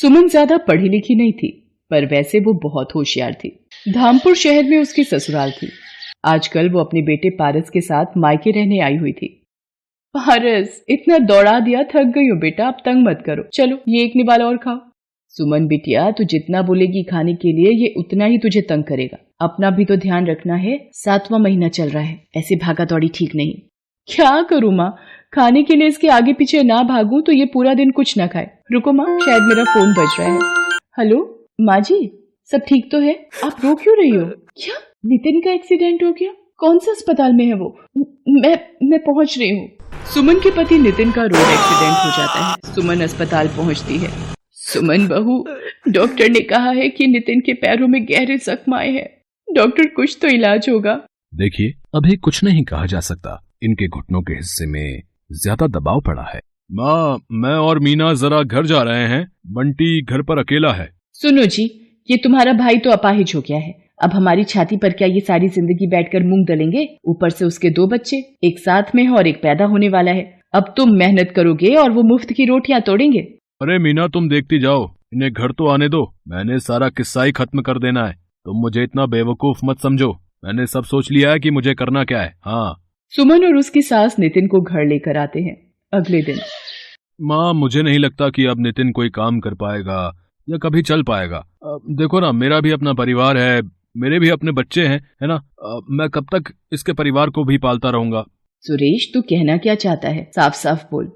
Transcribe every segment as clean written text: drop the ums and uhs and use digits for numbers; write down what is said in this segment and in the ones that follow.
सुमन ज्यादा पढ़ी लिखी नहीं थी, पर वैसे वो बहुत होशियार थी। धामपुर शहर में उसकी ससुराल थी। आजकल वो अपने बेटे पारस के साथ मायके रहने आई हुई थी। पारस, इतना दौड़ा दिया, थक गई हो बेटा, अब तंग मत करो, चलो ये एक निवाला और खाओ। सुमन बिटिया, तू जितना बोलेगी खाने के लिए ये उतना ही तुझे तंग करेगा। अपना भी तो ध्यान रखना है, 7वां महीना चल रहा है, ऐसे भागा दौड़ी ठीक नहीं। क्या करूं माँ, खाने के लिए इसके आगे पीछे ना भागूं तो ये पूरा दिन कुछ ना खाए। रुको माँ, शायद मेरा फोन बज रहा है। हेलो माँ जी, सब ठीक तो है? आप रो क्यों रही हो? क्या नितिन का एक्सीडेंट हो गया? कौन से अस्पताल में है वो? मैं पहुंच रही हूँ। सुमन के पति नितिन का रोड एक्सीडेंट हो जाता है। सुमन अस्पताल पहुंचती है। सुमन बहू, डॉक्टर ने कहा है कि नितिन के पैरों में गहरे जख्म आए हैं। डॉक्टर, कुछ तो इलाज होगा। देखिए, अभी कुछ नहीं कहा जा सकता, इनके घुटनों के हिस्से में ज्यादा दबाव पड़ा है। माँ, मैं और मीना जरा घर जा रहे हैं, बंटी घर पर अकेला है। सुनो जी, ये तुम्हारा भाई तो अपाहिज हो गया है। अब हमारी छाती पर क्या ये सारी जिंदगी बैठकर मूंग दलेंगे? ऊपर से उसके 2 बच्चे, एक साथ में है और एक पैदा होने वाला है। अब तुम मेहनत करोगे और वो मुफ्त की रोटियां तोड़ेंगे। अरे मीना, तुम देखती जाओ, इन्हें घर तो आने दो। मैंने सारा किस्सा ही खत्म कर देना है। तुम मुझे इतना बेवकूफ मत समझो, मैंने सब सोच लिया है कि मुझे करना क्या है। हाँ। सुमन और उसकी सास नितिन को घर लेकर आते हैं। अगले दिन, माँ, मुझे नहीं लगता कि अब नितिन कोई काम कर पाएगा या कभी चल पाएगा। देखो ना, मेरा भी अपना परिवार है, मेरे भी अपने बच्चे हैं, है ना। मैं कब तक इसके परिवार को भी पालता रहूंगा। सुरेश, तू कहना क्या चाहता है? साफ साफ बोल।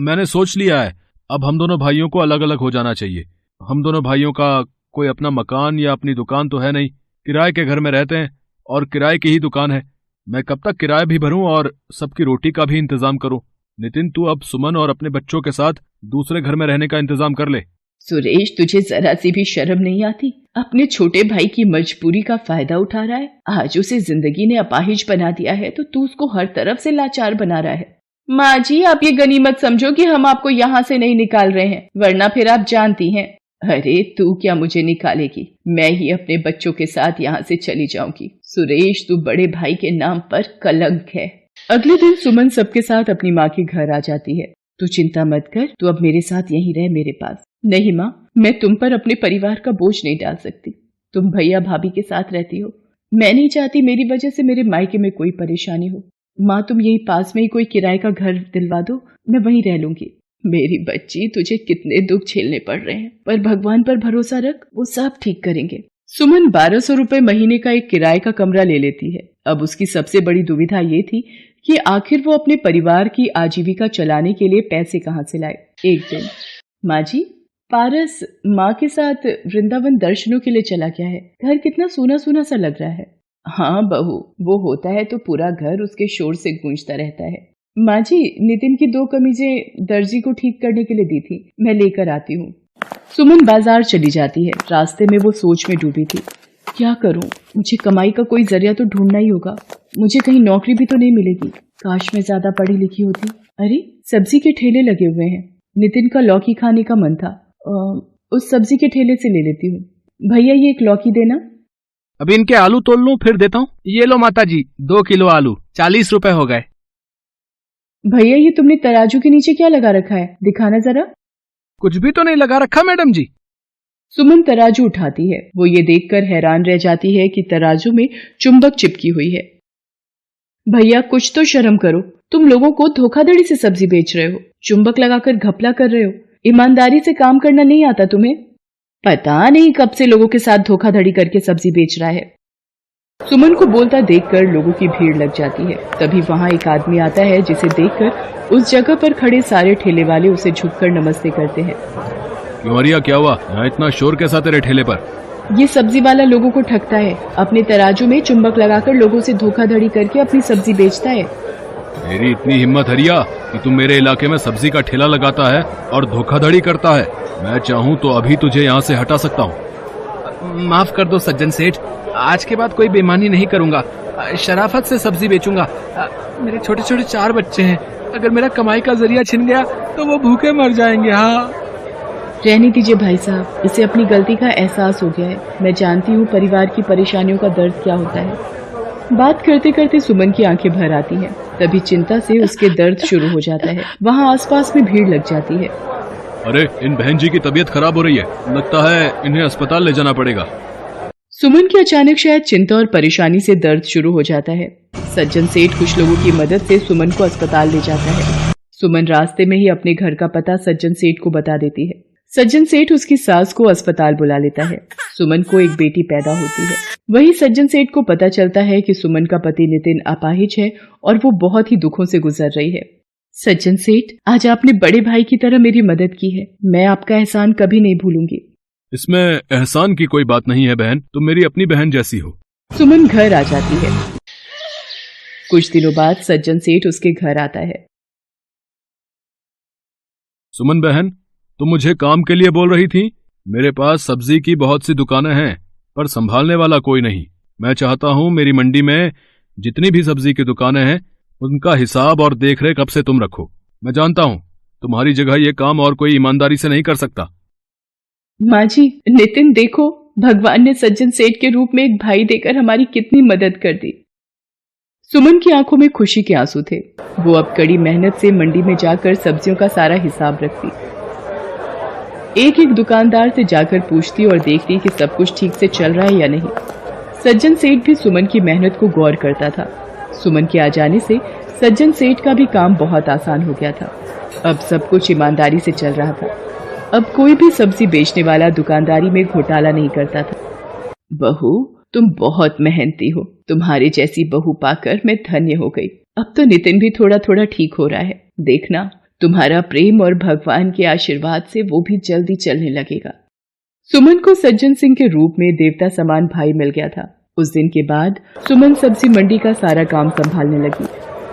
मैंने सोच लिया है, अब हम दोनों भाइयों को अलग अलग हो जाना चाहिए। हम दोनों भाइयों का कोई अपना मकान या अपनी दुकान तो है नहीं, किराए के घर में रहते हैं और किराए की ही दुकान है। मैं कब तक किराया भी भरूं और सबकी रोटी का भी इंतजाम करूं। नितिन, तू अब सुमन और अपने बच्चों के साथ दूसरे घर में रहने का इंतजाम कर ले। सुरेश, तुझे जरा सी भी शर्म नहीं आती? अपने छोटे भाई की मजबूरी का फायदा उठा रहा है। आज उसे जिंदगी ने अपाहिज बना दिया है तो तू उसको हर तरफ से लाचार बना रहा है। माँ जी, आप ये गनीमत समझो कि हम आपको यहाँ से नहीं निकाल रहे हैं, वरना फिर आप जानती हैं। अरे तू क्या मुझे निकालेगी? मैं ही अपने बच्चों के साथ यहाँ से चली जाऊंगी। सुरेश, तू बड़े भाई के नाम पर कलंक है। अगले दिन सुमन सबके साथ अपनी माँ के घर आ जाती है। तू चिंता मत कर, तू अब मेरे साथ यहीं रह, मेरे पास। नहीं माँ, मैं तुम पर अपने परिवार का बोझ नहीं डाल सकती। तुम भैया भाभी के साथ रहती हो, मैं नहीं चाहती मेरी वजह से मेरे मायके में कोई परेशानी हो। माँ, तुम यही पास में ही कोई किराए का घर दिलवा दो, मैं वहीं रह लूंगी। मेरी बच्ची, तुझे कितने दुख झेलने पड़ रहे हैं, पर भगवान पर भरोसा रख, वो सब ठीक करेंगे। सुमन 1200 रुपए महीने का एक किराए का कमरा ले लेती है। अब उसकी सबसे बड़ी दुविधा ये थी कि आखिर वो अपने परिवार की आजीविका चलाने के लिए पैसे कहाँ से लाए। एक दिन, माँ जी, पारस माँ के साथ वृंदावन दर्शनों के लिए चला गया है। घर कितना सूना सूना सा लग रहा है। हाँ बहू, वो होता है तो पूरा घर उसके शोर से गूंजता रहता है। माँ जी, नितिन की 2 कमीजें दर्जी को ठीक करने के लिए दी थी, मैं लेकर आती हूँ। सुमन बाजार चली जाती है। रास्ते में वो सोच में डूबी थी, क्या करूं? मुझे कमाई का कोई जरिया तो ढूंढना ही होगा। मुझे कहीं नौकरी भी तो नहीं मिलेगी। काश मैं ज्यादा पढ़ी लिखी होती। अरे, सब्जी के ठेले लगे हुए हैं। नितिन का लौकी खाने का मन था, उस सब्जी के ठेले से ले लेती हूँ। भैया, ये एक लौकी देना। अभी इनके आलू तोल लूं, फिर देता हूँ। ये लो माता जी, 2 किलो आलू, 40 रुपए हो गए। भैया, ये तुमने तराजू के नीचे क्या लगा रखा है? दिखाना जरा। कुछ भी तो नहीं लगा रखा मैडम जी। सुमन तराजू उठाती है। वो ये देखकर हैरान रह जाती है कि तराजू में चुंबक चिपकी हुई है। भैया, कुछ तो शर्म करो, तुम लोगों को धोखाधड़ी से सब्जी बेच रहे हो, चुंबक लगाकर घपला कर रहे हो। ईमानदारी से काम करना नहीं आता तुम्हें? पता नहीं कब से लोगों के साथ धोखाधड़ी करके सब्जी बेच रहा है। सुमन को बोलता देखकर लोगों की भीड़ लग जाती है। तभी वहां एक आदमी आता है, जिसे देखकर उस जगह पर खड़े सारे ठेले वाले उसे झुककर नमस्ते करते हैं। क्यों अरिया, क्या हुआ? यहाँ इतना शोर कैसा तेरे ठेले पर? ये सब्जी वाला लोगों को ठगता है, अपने तराजू में चुंबक लगाकर लोगों से धोखाधड़ी करके अपनी सब्जी बेचता है। मेरी इतनी हिम्मत हरिया कि तुम मेरे इलाके में सब्जी का ठेला लगाता है और धोखाधड़ी करता है। मैं चाहूँ तो अभी तुझे यहाँ से हटा सकता हूँ। माफ कर दो सज्जन सेठ, आज के बाद कोई बेईमानी नहीं करूंगा। शराफत से सब्जी बेचूंगा। मेरे छोटे छोटे 4 बच्चे हैं, अगर मेरा कमाई का जरिया छिन गया तो वो भूखे मर जाएंगे। हाँ, रहने दीजिए भाई साहब, इसे अपनी गलती का एहसास हो गया है। मैं जानती हूँ परिवार की परेशानियों का दर्द क्या होता है। बात करते करते सुमन की आंखें भर आती हैं। तभी चिंता से उसके दर्द शुरू हो जाता है। वहाँ आसपास में भीड़ लग जाती है। अरे इन बहन जी की तबीयत खराब हो रही है, लगता है इन्हें अस्पताल ले जाना पड़ेगा। सुमन की अचानक शायद चिंता और परेशानी से दर्द शुरू हो जाता है। सज्जन सेठ कुछ लोगों की मदद से सुमन को अस्पताल ले जाता है। सुमन रास्ते में ही अपने घर का पता सज्जन सेठ को बता देती है। सज्जन सेठ उसकी सास को अस्पताल बुला लेता है। सुमन को एक बेटी पैदा होती है। वहीं सज्जन सेठ को पता चलता है कि सुमन का पति नितिन अपाहिज है और वो बहुत ही दुखों से गुजर रही है। सज्जन सेठ, आज आपने बड़े भाई की तरह मेरी मदद की है, मैं आपका एहसान कभी नहीं भूलूंगी। इसमें एहसान की कोई बात नहीं है बहन, तुम मेरी अपनी बहन जैसी हो। सुमन घर आ जाती है। कुछ दिनों बाद सज्जन सेठ उसके घर आता है। सुमन बहन, तुम मुझे काम के लिए बोल रही थी? मेरे पास सब्जी की बहुत सी दुकानें हैं, पर संभालने वाला कोई नहीं। मैं चाहता हूं मेरी मंडी में जितनी भी सब्जी की दुकानें हैं उनका हिसाब और देखरेख अब से तुम रखो। मैं जानता हूं तुम्हारी जगह ये काम और कोई ईमानदारी से नहीं कर सकता। माँ जी, नितिन देखो, भगवान ने सज्जन सेठ के रूप में एक भाई देकर हमारी कितनी मदद कर दी। सुमन की आंखों में खुशी के आंसू थे। वो अब कड़ी मेहनत से मंडी में जाकर सब्जियों का सारा हिसाब रखती, एक एक दुकानदार से जाकर पूछती और देखती कि सब कुछ ठीक से चल रहा है या नहीं। सज्जन सेठ भी सुमन की मेहनत को गौर करता था। सुमन के आ जाने से सज्जन सेठ का भी काम बहुत आसान हो गया था। अब सब कुछ ईमानदारी से चल रहा था। अब कोई भी सब्जी बेचने वाला दुकानदारी में घोटाला नहीं करता था। बहू, तुम बहुत मेहनती हो, तुम्हारे जैसी बहू पाकर मैं धन्य हो गई। अब तो नितिन भी थोड़ा थोड़ा ठीक हो रहा है, देखना तुम्हारा प्रेम और भगवान के आशीर्वाद से वो भी जल्दी चलने लगेगा। सुमन को सज्जन सिंह के रूप में देवता समान भाई मिल गया था। उस दिन के बाद सुमन सब्जी मंडी का सारा काम संभालने लगी।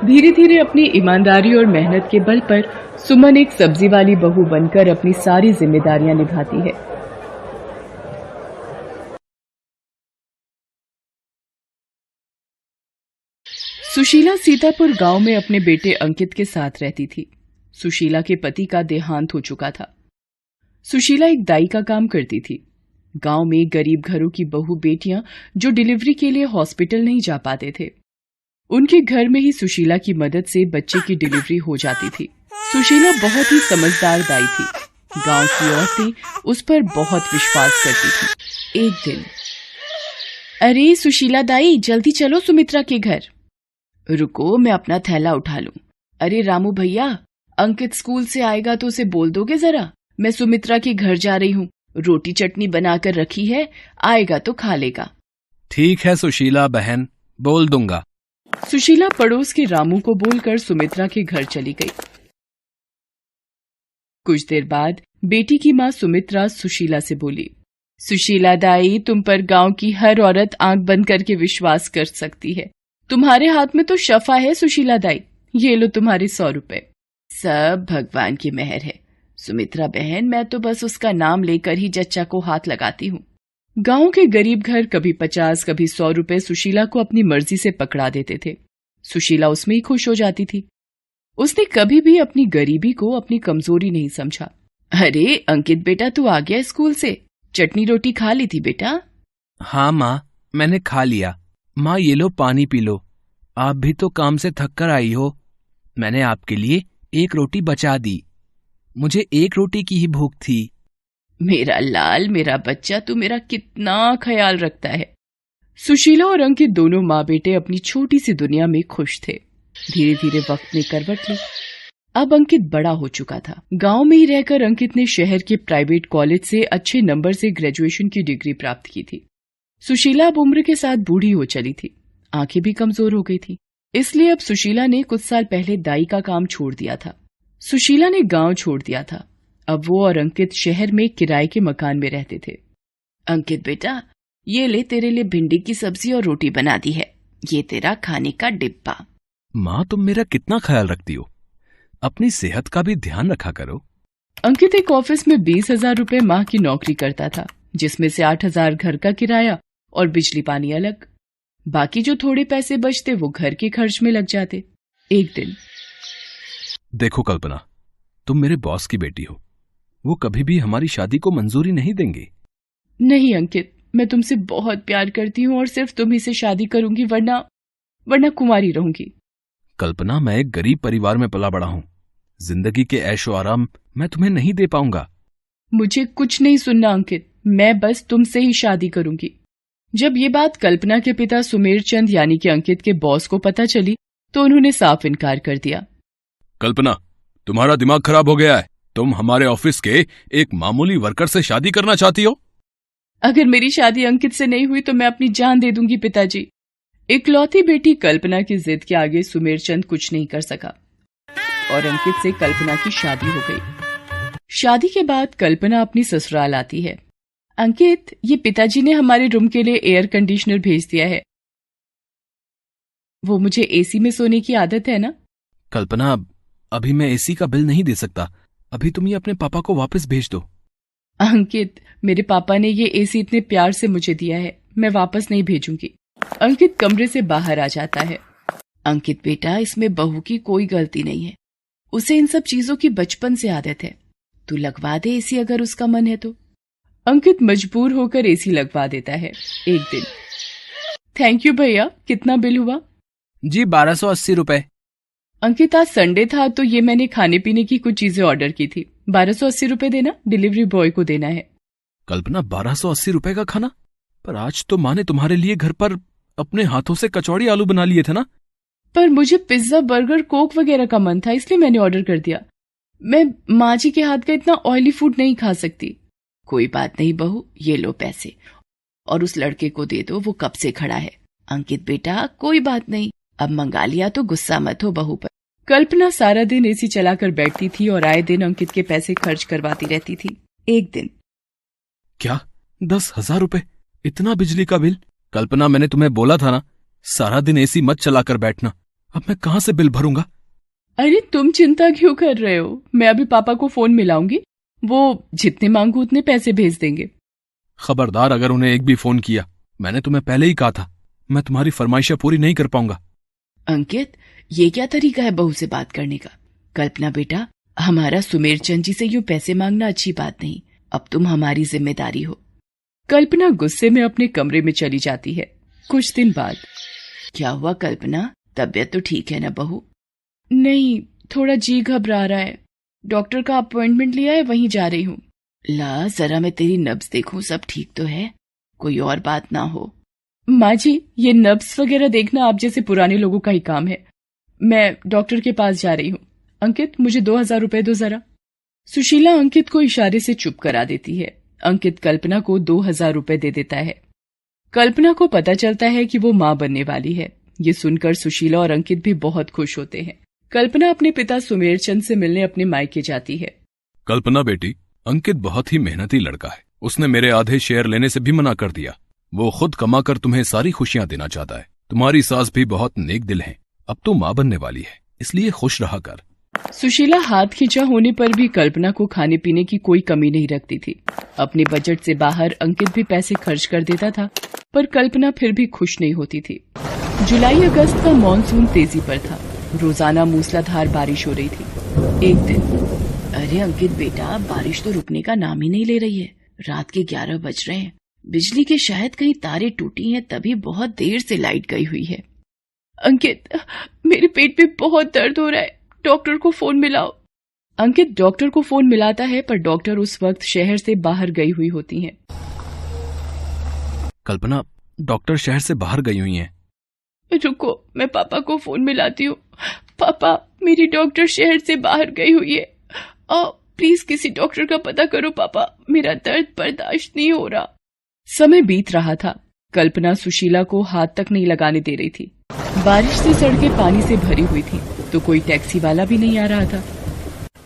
धीरे धीरे अपनी ईमानदारी और मेहनत के बल पर सुमन एक सब्जी वाली बहू बनकर अपनी सारी जिम्मेदारियां निभाती है। सुशीला सीतापुर गांव में अपने बेटे अंकित के साथ रहती थी। सुशीला के पति का देहांत हो चुका था। सुशीला एक दाई का काम करती थी। गांव में गरीब घरों की बहू बेटियां जो डिलीवरी के लिए हॉस्पिटल नहीं जा पाते थे, उनके घर में ही सुशीला की मदद से बच्चे की डिलीवरी हो जाती थी। सुशीला बहुत ही समझदार दाई थी। गांव की औरतें उस पर बहुत विश्वास करती थी। एक दिन, अरे सुशीला दाई, जल्दी चलो सुमित्रा के घर। रुको, मैं अपना थैला उठा लूं। अरे रामू भैया, अंकित स्कूल से आएगा तो उसे बोल दोगे जरा, मैं सुमित्रा के घर जा रही हूँ, रोटी चटनी बनाकर रखी है, आएगा तो खा लेगा। ठीक है सुशीला बहन, बोल दूंगा। सुशीला पड़ोस के रामू को बोलकर सुमित्रा के घर चली गई। कुछ देर बाद बेटी की माँ सुमित्रा सुशीला से बोली, सुशीला दाई, तुम पर गांव की हर औरत आंख बंद करके विश्वास कर सकती है। तुम्हारे हाथ में तो शफा है सुशीला दाई, ये लो तुम्हारे 100 रुपए। सब भगवान की मेहर है सुमित्रा बहन, मैं तो बस उसका नाम लेकर ही जच्चा को हाथ लगाती हूँ। गांव के गरीब घर कभी 50 कभी 100 रुपए सुशीला को अपनी मर्जी से पकड़ा देते थे। सुशीला उसमें ही खुश हो जाती थी। उसने कभी भी अपनी गरीबी को अपनी कमजोरी नहीं समझा। अरे अंकित बेटा, तू आ गया स्कूल से, चटनी रोटी खा ली थी बेटा? हाँ माँ, मैंने खा लिया। माँ ये लो पानी पी लो, आप भी तो काम से थक कर आई हो। मैंने आपके लिए एक रोटी बचा दी, मुझे एक रोटी की ही भूख थी। मेरा लाल, मेरा बच्चा, तू मेरा कितना ख्याल रखता है। सुशीला और अंकित दोनों माँ बेटे अपनी छोटी सी दुनिया में खुश थे। धीरे धीरे वक्त ने करवट ली। अब अंकित बड़ा हो चुका था। गांव में ही रहकर अंकित ने शहर के प्राइवेट कॉलेज से अच्छे नंबर से ग्रेजुएशन की डिग्री प्राप्त की थी। सुशीला अब उम्र के साथ बूढ़ी हो चली थी, आंखें भी कमजोर हो गई थी। इसलिए अब सुशीला ने कुछ साल पहले दाई का काम छोड़ दिया था। सुशीला ने गांव छोड़ दिया था। अब वो और अंकित शहर में किराए के मकान में रहते थे। अंकित बेटा, ये ले, तेरे लिए भिंडी की सब्जी और रोटी बना दी है, ये तेरा खाने का डिब्बा। माँ, तुम मेरा कितना ख्याल रखती हो, अपनी सेहत का भी ध्यान रखा करो। अंकित एक ऑफिस में 20,000 रुपए माह की नौकरी करता था, जिसमें से 8,000 घर का किराया और बिजली पानी अलग। बाकी जो थोड़े पैसे बचते वो घर के खर्च में लग जाते। एक दिन, देखो कल्पना, तुम मेरे बॉस की बेटी हो, वो कभी भी हमारी शादी को मंजूरी नहीं देंगे। नहीं अंकित, मैं तुमसे बहुत प्यार करती हूँ और सिर्फ तुम्ही से शादी करूंगी, वरना कुंवारी रहूंगी। कल्पना, मैं एक गरीब परिवार में पला बड़ा हूँ, जिंदगी के ऐशो आराम मैं तुम्हें नहीं दे पाऊंगा। मुझे कुछ नहीं सुनना अंकित, मैं बस तुमसे ही शादी करूंगी। जब ये बात कल्पना के पिता सुमेर चंद यानी कि अंकित के बॉस को पता चली तो उन्होंने साफ इनकार कर दिया। कल्पना, तुम्हारा दिमाग खराब हो गया है। तुम हमारे ऑफिस के एक मामूली वर्कर से शादी करना चाहती हो? अगर मेरी शादी अंकित से नहीं हुई तो मैं अपनी जान दे दूंगी पिताजी। इकलौती बेटी कल्पना की जिद के आगे सुमेर चंद कुछ नहीं कर सका और अंकित से कल्पना की शादी हो गई। शादी के बाद कल्पना अपनी ससुराल आती है। अंकित, ये पिताजी ने हमारे रूम के लिए एयर कंडीशनर भेज दिया है। वो मुझे एसी में सोने की आदत है ना। कल्पना, अभी मैं एसी का बिल नहीं दे सकता। अभी तुम ये अपने पापा को वापस भेज दो। अंकित, मेरे पापा ने ये एसी इतने प्यार से मुझे दिया है, मैं वापस नहीं भेजूंगी। अंकित कमरे से बाहर आ जाता है। अंकित बेटा, इसमें बहू की कोई गलती नहीं है। उसे इन सब चीजों की बचपन से आदत है। तू लगवा दे एसी अगर उसका मन है तो। अंकित मजबूर होकर एसी लगवा देता है। एक दिन, थैंक यू भैया, कितना बिल हुआ? जी 1280 रुपए। अंकित, आज संडे था तो ये मैंने खाने पीने की कुछ चीजें ऑर्डर की थी। 1280 रुपए देना, डिलीवरी बॉय को देना है। कल्पना, 1280 रुपए का खाना? पर आज तो माँ ने तुम्हारे लिए घर पर अपने हाथों से कचौड़ी आलू बना लिए थे ना। पर मुझे पिज्जा, बर्गर, कोक वगैरह का मन था, इसलिए मैंने ऑर्डर कर दिया। मैं माँ जी के हाथ का इतना ऑयली फूड नहीं खा सकती। कोई बात नहीं बहू, ये लो पैसे और उस लड़के को दे दो, वो कब से खड़ा है। अंकित बेटा, कोई बात नहीं, अब मंगा लिया तो गुस्सा मत हो बहू पर। कल्पना सारा दिन एसी चलाकर बैठती थी और आए दिन अंकित के पैसे खर्च करवाती रहती थी। एक दिन, क्या 10,000 रुपए? इतना बिजली का बिल? कल्पना, मैंने तुम्हें बोला था ना, सारा दिन एसी मत चलाकर बैठना। अब मैं कहाँ से बिल भरूंगा? अरे तुम चिंता क्यों कर रहे हो? मैं अभी पापा को फोन मिलाऊंगी, वो जितने मांगू उतने पैसे भेज देंगे। खबरदार अगर उन्हें एक भी फोन किया। मैंने तुम्हें पहले ही कहा था, मैं तुम्हारी फरमाइशें पूरी नहीं कर पाऊंगा। अंकित, ये क्या तरीका है बहू से बात करने का? कल्पना बेटा, हमारा सुमेर चंद जी से यूं पैसे मांगना अच्छी बात नहीं। अब तुम हमारी जिम्मेदारी हो। कल्पना गुस्से में अपने कमरे में चली जाती है। कुछ दिन बाद, क्या हुआ कल्पना, तबीयत तो ठीक है ना बहू? नहीं, थोड़ा जी घबरा रहा है। डॉक्टर का अपॉइंटमेंट लिया है, वहीं जा रही हूँ। ला, जरा मैं तेरी नब्ज देखूं, सब ठीक तो है, कोई और बात ना हो। माँ जी, ये नब्ज वगैरह देखना आप जैसे पुराने लोगों का ही काम है। मैं डॉक्टर के पास जा रही हूँ। अंकित, मुझे 2000 रुपए दो जरा। सुशीला अंकित को इशारे से चुप करा देती है। अंकित कल्पना को 2000 रुपए दे देता है। कल्पना को पता चलता है कि वो माँ बनने वाली है। ये सुनकर सुशीला और अंकित भी बहुत खुश होते हैं। कल्पना अपने पिता सुमेर चंद से मिलने अपने मायके जाती है। कल्पना बेटी, अंकित बहुत ही मेहनती लड़का है। उसने मेरे आधे शेयर लेने से भी मना कर दिया। वो खुद कमाकर तुम्हें सारी खुशियां देना चाहता है। तुम्हारी सास भी बहुत नेक दिल है। अब तू माँ बनने वाली है, इसलिए खुश रहा कर। सुशीला हाथ खींचा होने पर भी कल्पना को खाने पीने की कोई कमी नहीं रखती थी। अपने बजट से बाहर अंकित भी पैसे खर्च कर देता था, पर कल्पना फिर भी खुश नहीं होती थी। जुलाई अगस्त का मॉनसून तेजी पर था। रोजाना मूसलाधार बारिश हो रही थी। एक दिन, अरे अंकित बेटा, बारिश तो रुकने का नाम ही नहीं ले रही है। रात के 11 बज रहे हैं। बिजली के शायद कहीं तारे टूटी हैं, तभी बहुत देर से लाइट गई हुई है। अंकित, मेरे पेट में बहुत दर्द हो रहा है, डॉक्टर को फोन मिलाओ। अंकित डॉक्टर को फोन मिलाता है, पर डॉक्टर उस वक्त शहर से बाहर गई हुई होती हैं। कल्पना, डॉक्टर शहर से बाहर गई हुई हैं। रुको, मैं पापा को फोन मिलाती हूँ। पापा, मेरी डॉक्टर शहर से बाहर गई हुई है। प्लीज किसी डॉक्टर का पता करो पापा, मेरा दर्द बर्दाश्त नहीं हो रहा। समय बीत रहा था। कल्पना सुशीला को हाथ तक नहीं लगाने दे रही थी। बारिश से सड़कें पानी से भरी हुई थी, तो कोई टैक्सी वाला भी नहीं आ रहा था।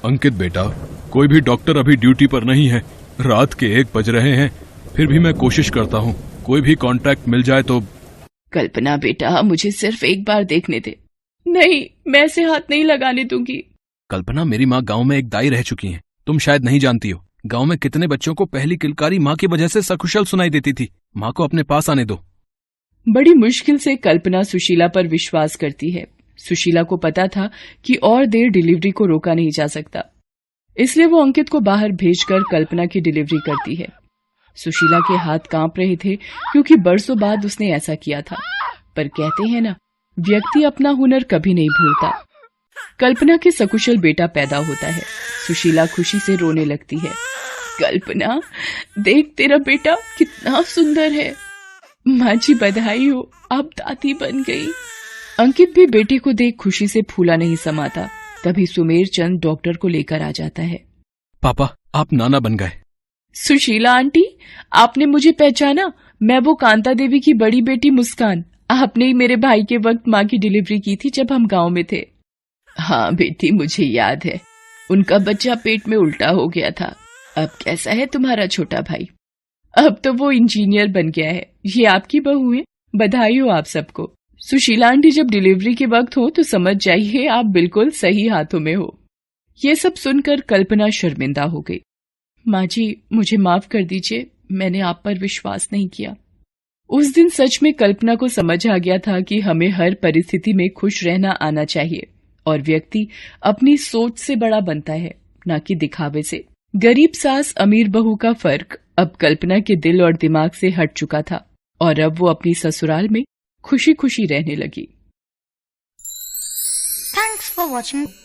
अंकित बेटा, कोई भी डॉक्टर अभी ड्यूटी पर नहीं है। रात के 1 बज रहे हैं, फिर भी मैं कोशिश करता हूँ, कोई भी कांटेक्ट मिल जाए तो। कल्पना बेटा, मुझे सिर्फ एक बार देखने दे। नहीं, मैं ऐसे हाथ नहीं लगाने दूंगी। कल्पना, मेरी माँ गांव में एक दाई रह चुकी हैं। तुम शायद नहीं जानती हो, गांव में कितने बच्चों को पहली किलकारी माँ की वजह से सकुशल सुनाई देती थी। माँ को अपने पास आने दो। बड़ी मुश्किल से कल्पना सुशीला पर विश्वास करती है। सुशीला को पता था कि और देर डिलीवरी को रोका नहीं जा सकता, इसलिए वो अंकित को बाहर भेजकर कल्पना की डिलीवरी करती है। सुशीला के हाथ कांप रहे थे, क्योंकि बरसों बाद उसने ऐसा किया था। पर कहते हैं ना, व्यक्ति अपना हुनर कभी नहीं भूलता। कल्पना के सकुशल बेटा पैदा होता है। सुशीला खुशी से रोने लगती है। कल्पना, देख तेरा बेटा कितना सुंदर है। माँ जी बधाई हो, आप दादी बन गई। अंकित भी बेटे को देख खुशी से फूला नहीं समाता। तभी सुमेर चंद डॉक्टर को लेकर आ जाता है। पापा, आप नाना बन गए। सुशीला आंटी, आपने मुझे पहचाना? मैं वो कांता देवी की बड़ी बेटी मुस्कान। आपने ही मेरे भाई के वक्त माँ की डिलीवरी की थी जब हम गांव में थे। हाँ बेटी, मुझे याद है। उनका बच्चा पेट में उल्टा हो गया था। अब कैसा है तुम्हारा छोटा भाई? अब तो वो इंजीनियर बन गया है। ये आपकी बहू है। बधाई हो आप सबको। सुशीला आंटी, जब डिलीवरी के वक्त हो तो समझ जाइए आप बिल्कुल सही हाथों में हो। ये सब सुनकर कल्पना शर्मिंदा हो गई। माँ जी, मुझे माफ कर दीजिए, मैंने आप पर विश्वास नहीं किया। उस दिन सच में कल्पना को समझ आ गया था कि हमें हर परिस्थिति में खुश रहना आना चाहिए और व्यक्ति अपनी सोच से बड़ा बनता है, न कि दिखावे से। गरीब सास अमीर बहू का फर्क अब कल्पना के दिल और दिमाग से हट चुका था और अब वो अपनी ससुराल में खुशी खुशी रहने लगी। Thanks for watching.